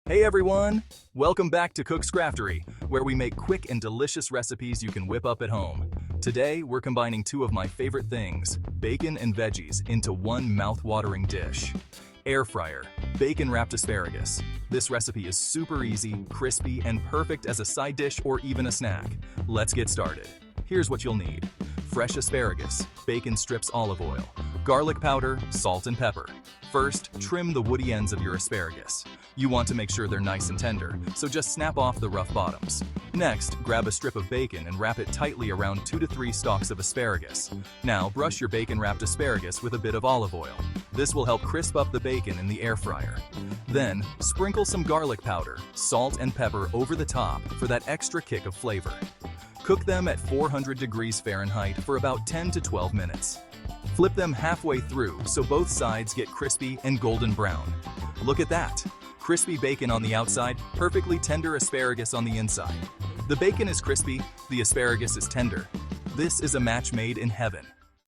Hey everyone! Welcome back to Cook's Craftery, where we make quick and delicious recipes you can whip up at home. Today, we're combining two of my favorite things, bacon and veggies, into one mouth-watering dish. Air Fryer Bacon-Wrapped Asparagus. This recipe is super easy, crispy, and perfect as a side dish or even a snack. Let's get started. Here's what you'll need. Fresh asparagus, bacon strips, olive oil, garlic powder, salt and pepper. First, trim the woody ends of your asparagus. You want to make sure they're nice and tender, so just snap off the rough bottoms. Next, grab a strip of bacon and wrap it tightly around 2 to 3 stalks of asparagus. Now, brush your bacon-wrapped asparagus with a bit of olive oil. This will help crisp up the bacon in the air fryer. Then, sprinkle some garlic powder, salt and pepper over the top for that extra kick of flavor. Cook them at 400 degrees Fahrenheit for about 10 to 12 minutes. Flip them halfway through so both sides get crispy and golden brown. Look at that! Crispy bacon on the outside, perfectly tender asparagus on the inside. The bacon is crispy, the asparagus is tender. This is a match made in heaven.